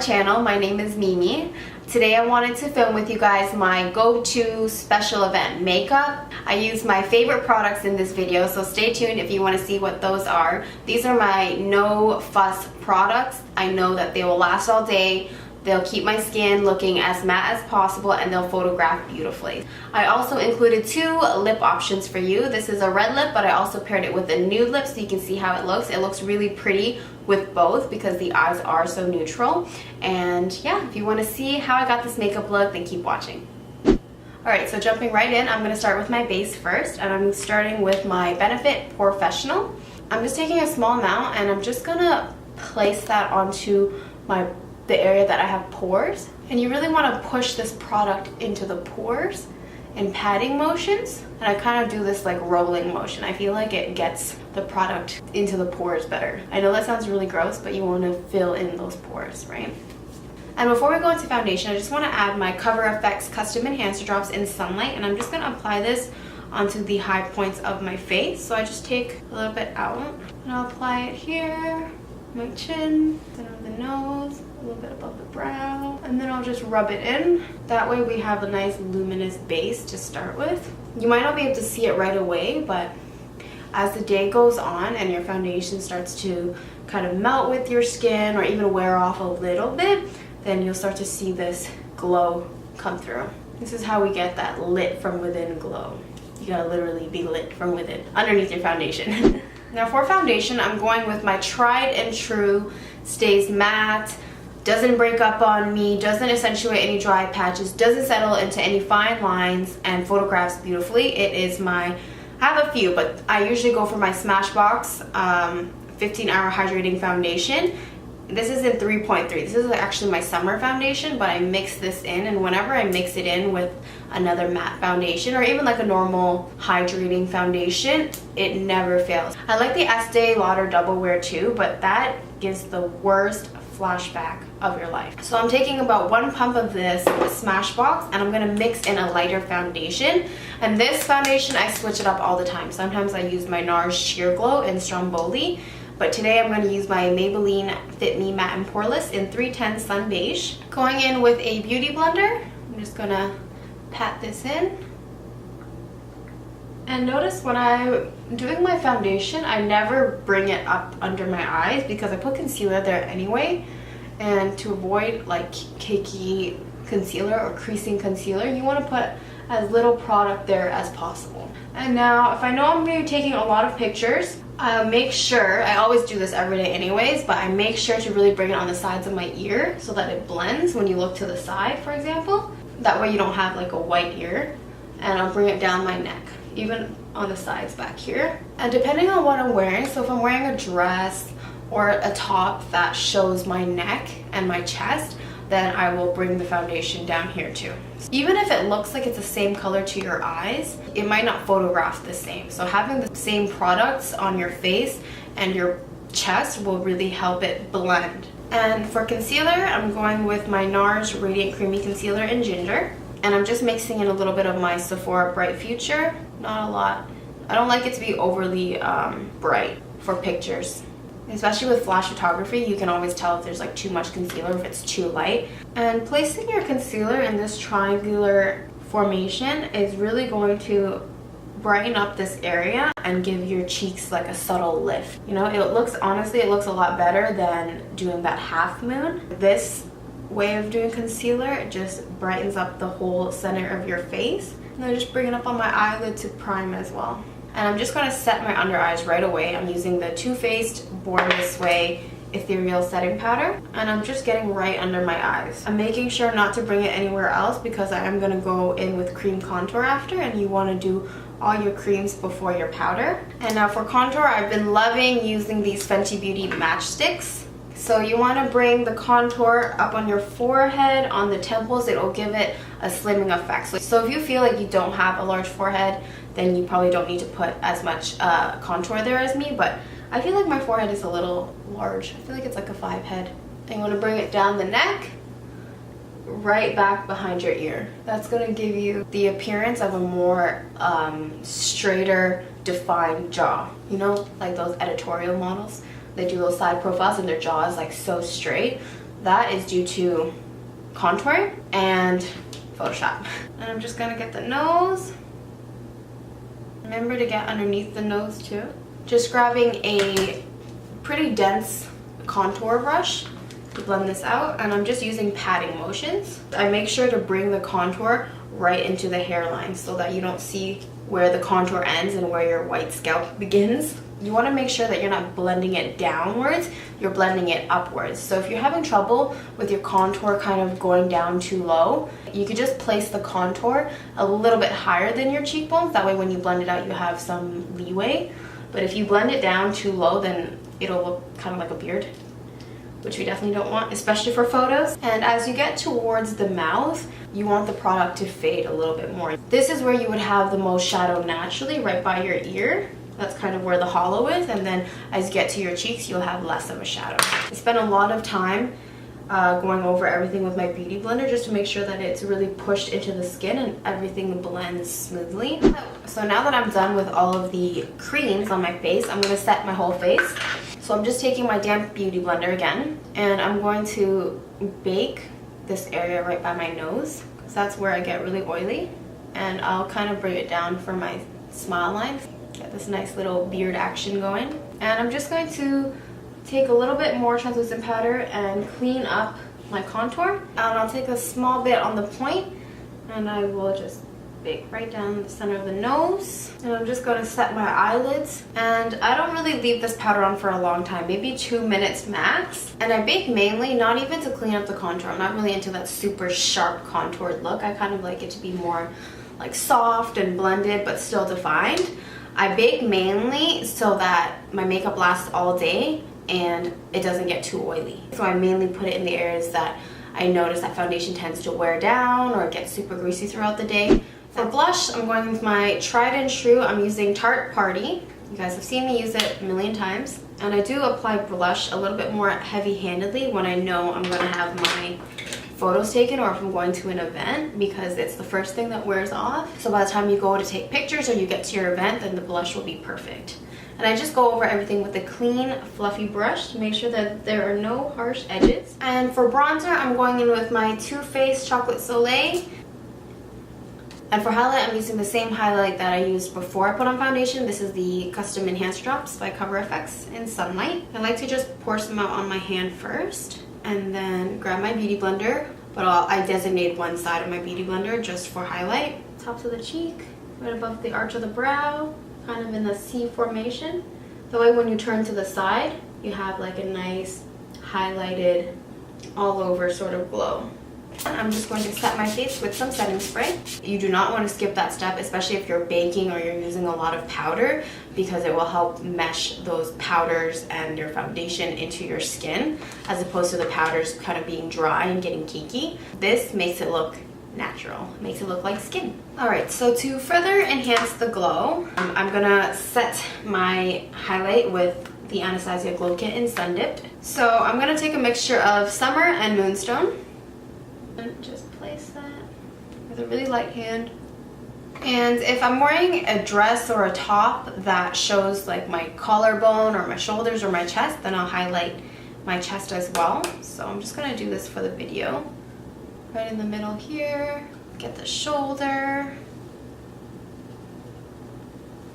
channel. My name is Mimi. Today I wanted to film with you guys my go-to special event makeup. I use my favorite products in this video, so stay tuned if you want to see what those are. These are my no fuss products. I know that they will last all day. They'll keep my skin looking as matte as possible, and they'll photograph beautifully. I also included 2 lip options for you. This is a red lip, but I also paired it with a nude lip so you can see how it looks. It looks really pretty with both because the eyes are so neutral. And yeah, if you want to see how I got this makeup look, then keep watching. Alright, so jumping right in, I'm going to start with my base first, and I'm starting with my Benefit Professional. I'm just taking a small amount, and I'm just going to place that onto the area that I have pores. And you really want to push this product into the pores in patting motions, and I kind of do this like rolling motion. I feel like it gets the product into the pores better. I know that sounds really gross, but you want to fill in those pores, right? And before we go into foundation, I just want to add my Cover FX Custom Enhancer Drops in Sunlight, and I'm just going to apply this onto the high points of my face. So I just take a little bit out and I'll apply it here, my chin, then on the nose, a little bit above the brow, and then I'll just rub it in. That way we have a nice luminous base to start with. You might not be able to see it right away, but as the day goes on and your foundation starts to kind of melt with your skin or even wear off a little bit, then you'll start to see this glow come through. This is how we get that lit from within glow. You gotta literally be lit from within, underneath your foundation. Now for foundation, I'm going with my tried and true, stays matte, doesn't break up on me, doesn't accentuate any dry patches, doesn't settle into any fine lines, and photographs beautifully. It is my, I have a few, but I usually go for my Smashbox 15-hour hydrating foundation. This is in 3.3. This is actually my summer foundation, but I mix this in, and whenever I mix it in with another matte foundation or even like a normal hydrating foundation, it never fails. I like the Estee Lauder Double Wear too, but that gives the worst flashback of your life. So I'm taking about 1 pump of this Smashbox, and I'm going to mix in a lighter foundation. And this foundation, I switch it up all the time. Sometimes I use my NARS Sheer Glow in Stromboli, but today I'm going to use my Maybelline Fit Me Matte and Poreless in 310 Sun Beige. Going in with a beauty blender, I'm just going to pat this in. And notice when I'm doing my foundation, I never bring it up under my eyes because I put concealer there anyway. And to avoid like cakey concealer or creasing concealer, you want to put as little product there as possible. And now if I know I'm going to be taking a lot of pictures, I'll make sure, I always do this every day anyways, but I make sure to really bring it on the sides of my ear so that it blends when you look to the side, for example. That way you don't have like a white ear. And I'll bring it down my neck, even on the sides back here. And depending on what I'm wearing, so if I'm wearing a dress or a top that shows my neck and my chest, then I will bring the foundation down here too. Even if it looks like it's the same color to your eyes, it might not photograph the same. So having the same products on your face and your chest will really help it blend. And for concealer, I'm going with my NARS Radiant Creamy Concealer in Ginger. And I'm just mixing in a little bit of my Sephora Bright Future. Not a lot. I don't like it to be overly bright for pictures. Especially with flash photography, you can always tell if there's like too much concealer, if it's too light. And placing your concealer in this triangular formation is really going to brighten up this area and give your cheeks like a subtle lift. You know, it looks, honestly, it looks a lot better than doing that half moon. This way of doing concealer, it just brightens up the whole center of your face. And I just bring it up on my eyelid to prime as well. And I'm just going to set my under eyes right away. I'm using the Too Faced Born This Way Ethereal Setting Powder. And I'm just getting right under my eyes. I'm making sure not to bring it anywhere else because I am going to go in with cream contour after. And you want to do all your creams before your powder. And now for contour, I've been loving using these Fenty Beauty Matchsticks. So you want to bring the contour up on your forehead, on the temples. It will give it a slimming effect. So if you feel like you don't have a large forehead, then you probably don't need to put as much contour there as me. But I feel like my forehead is a little large. I feel like it's like a 5 head. And you want to bring it down the neck, right back behind your ear. That's going to give you the appearance of a more straighter, defined jaw. You know, like those editorial models. They do those side profiles and their jaw is like so straight. that is due to contouring and Photoshop. And I'm just gonna get the nose. Remember to get underneath the nose too. Just grabbing a pretty dense contour brush to blend this out, and I'm just using patting motions. I make sure to bring the contour right into the hairline so that you don't see where the contour ends and where your white scalp begins. You want to make sure that you're not blending it downwards, you're blending it upwards. So if you're having trouble with your contour kind of going down too low, you could just place the contour a little bit higher than your cheekbones. That way when you blend it out, you have some leeway. But if you blend it down too low, then it'll look kind of like a beard, which we definitely don't want, especially for photos. And as you get towards the mouth, you want the product to fade a little bit more. This is where you would have the most shadow naturally, right by your ear. That's kind of where the hollow is, and then as you get to your cheeks, you'll have less of a shadow. I spent a lot of time going over everything with my beauty blender just to make sure that it's really pushed into the skin and everything blends smoothly. So now that I'm done with all of the creams on my face, I'm going to set my whole face. So I'm just taking my damp beauty blender again, and I'm going to bake this area right by my nose, because that's where I get really oily. And I'll kind of bring it down for my smile line. Get this nice little beard action going. And I'm just going to take a little bit more translucent powder and clean up my contour. And I'll take a small bit on the point, and I will just bake right down the center of the nose. And I'm just going to set my eyelids. And I don't really leave this powder on for a long time, maybe 2 minutes max. And I bake mainly not even to clean up the contour. I'm not really into that super sharp contoured look. I kind of like it to be more like soft and blended but still defined. I bake mainly so that my makeup lasts all day and it doesn't get too oily. So I mainly put it in the areas that I notice that foundation tends to wear down or get super greasy throughout the day. For blush, I'm going with my tried and true. I'm using Tarte Party. You guys have seen me use it a million times. And I do apply blush a little bit more heavy-handedly when I know I'm going to have my photos taken or if I'm going to an event, because it's the first thing that wears off. So by the time you go to take pictures or you get to your event, then the blush will be perfect. And I just go over everything with a clean, fluffy brush to make sure that there are no harsh edges. And for bronzer, I'm going in with my Too Faced Chocolate Soleil. And for highlight, I'm using the same highlight that I used before I put on foundation. This is the Custom Enhanced Drops by Cover FX in Sunlight. I like to just pour some out on my hand first, and then grab my beauty blender, but I designate one side of my beauty blender just for highlight. Top of the cheek, right above the arch of the brow, kind of in the C formation. That way when you turn to the side, you have like a nice highlighted all over sort of glow. I'm just going to set my face with some setting spray. You do not want to skip that step, especially if you're baking or you're using a lot of powder, because it will help mesh those powders and your foundation into your skin, as opposed to the powders kind of being dry and getting cakey. This makes it look natural, makes it look like skin. Alright, so to further enhance the glow, I'm gonna set my highlight with the Anastasia Glow Kit in Sundipped. So I'm gonna take a mixture of Summer and Moonstone and just place that with a really light hand. And if I'm wearing a dress or a top that shows like my collarbone or my shoulders or my chest, then I'll highlight my chest as well. So I'm just gonna do this for the video. Right in the middle here, get the shoulder.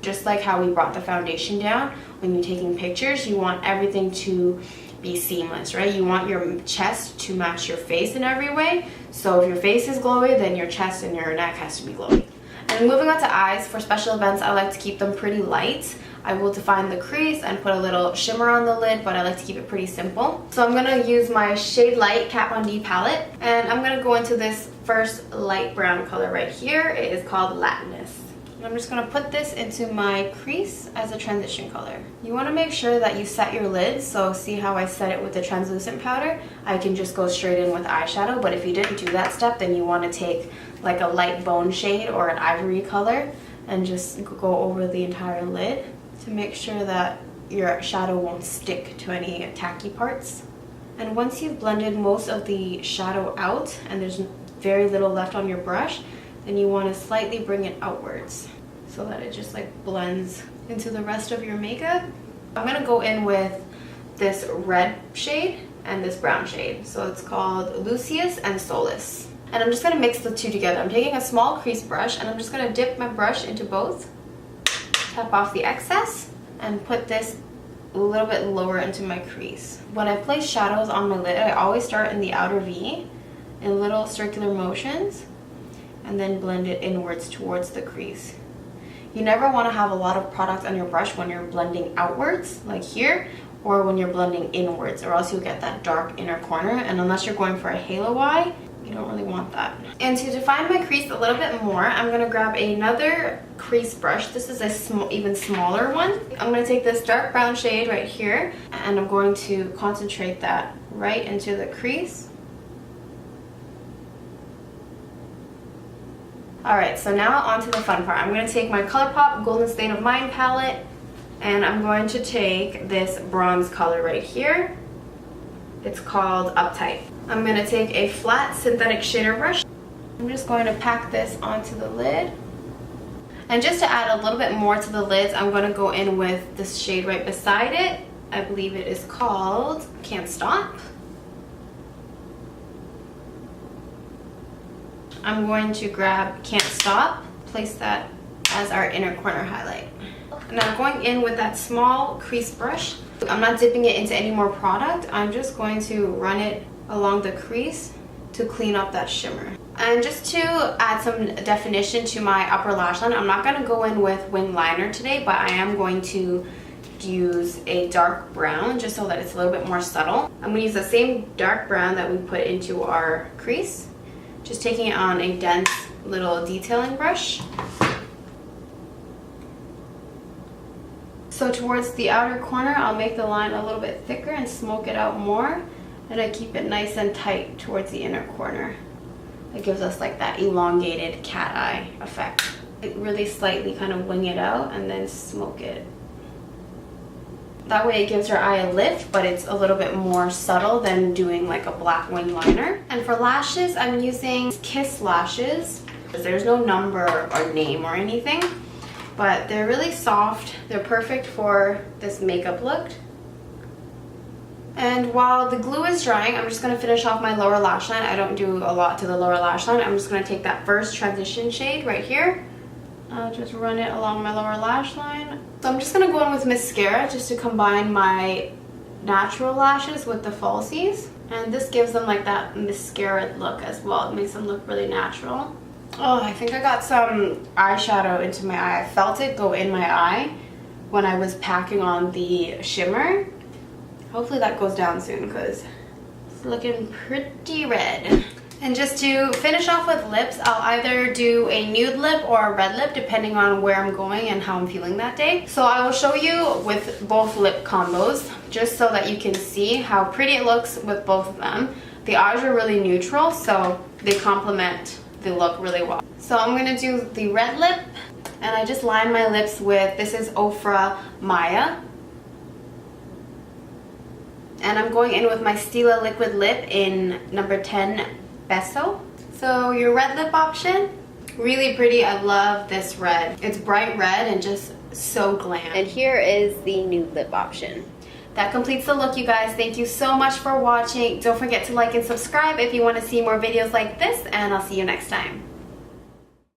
Just like how we brought the foundation down, when you're taking pictures, you want everything to be seamless, right? You want your chest to match your face in every way. So if your face is glowy, then your chest and your neck has to be glowy. And moving on to eyes, for special events, I like to keep them pretty light. I will define the crease and put a little shimmer on the lid, but I like to keep it pretty simple. So I'm gonna use my Shade Light Kat Von D palette, and I'm gonna go into this first light brown color right here. It is called Latinus. I'm just going to put this into my crease as a transition color. You want to make sure that you set your lid, so see how I set it with the translucent powder? I can just go straight in with eyeshadow, but if you didn't do that step, then you want to take like a light bone shade or an ivory color and just go over the entire lid to make sure that your shadow won't stick to any tacky parts. And once you've blended most of the shadow out and there's very little left on your brush, then you want to slightly bring it outwards so that it just like blends into the rest of your makeup. I'm going to go in with this red shade, and this brown shade. So it's called Lucius and Solus. And I'm just going to mix the two together. I'm taking a small crease brush and I'm just going to dip my brush into both, tap off the excess, and put this a little bit lower into my crease. When I place shadows on my lid, I always start in the outer V in little circular motions and then blend it inwards towards the crease. You never want to have a lot of product on your brush when you're blending outwards, like here, or when you're blending inwards, or else you'll get that dark inner corner, and unless you're going for a halo eye, you don't really want that. And to define my crease a little bit more, I'm going to grab another crease brush. This is a even smaller one. I'm going to take this dark brown shade right here, and I'm going to concentrate that right into the crease. Alright, so now on to the fun part. I'm going to take my ColourPop Golden State of Mind palette, and I'm going to take this bronze color right here. It's called Uptight. I'm going to take a flat synthetic shader brush. I'm just going to pack this onto the lid. And just to add a little bit more to the lids, I'm going to go in with this shade right beside it. I believe it is called Can't Stop. I'm going to grab Can't Stop, place that as our inner corner highlight. And I'm going in with that small crease brush. I'm not dipping it into any more product. I'm just going to run it along the crease to clean up that shimmer. And just to add some definition to my upper lash line, I'm not going to go in with wing liner today, but I am going to use a dark brown just so that it's a little bit more subtle. I'm going to use the same dark brown that we put into our crease, just taking it on a dense little detailing brush. So towards the outer corner, I'll make the line a little bit thicker and smoke it out more, and I keep it nice and tight towards the inner corner. It gives us like that elongated cat eye effect. Really slightly kind of wing it out and then smoke it. That way it gives your eye a lift, but it's a little bit more subtle than doing like a black wing liner. And for lashes, I'm using Kiss lashes. There's no number or name or anything, but they're really soft. They're perfect for this makeup look. And while the glue is drying, I'm just going to finish off my lower lash line. I don't do a lot to the lower lash line. I'm just going to take that first transition shade right here. I'll just run it along my lower lash line. So I'm just going to go in with mascara just to combine my natural lashes with the falsies. And this gives them like that mascara look as well. It makes them look really natural. Oh, I think I got some eyeshadow into my eye. I felt it go in my eye when I was packing on the shimmer. Hopefully that goes down soon because it's looking pretty red. And just to finish off with lips, I'll either do a nude lip or a red lip depending on where I'm going and how I'm feeling that day. So I will show you with both lip combos just so that you can see how pretty it looks with both of them. The eyes are really neutral, so they complement the look really well. So I'm going to do the red lip, and I just line my lips with, this is Ofra Maya. And I'm going in with my Stila Liquid Lip in number 10 Beso. So your red lip option, really pretty. I love this red. It's bright red and just so glam. And here is the nude lip option. That completes the look, you guys. Thank you so much for watching. Don't forget to like and subscribe if you want to see more videos like this, and I'll see you next time.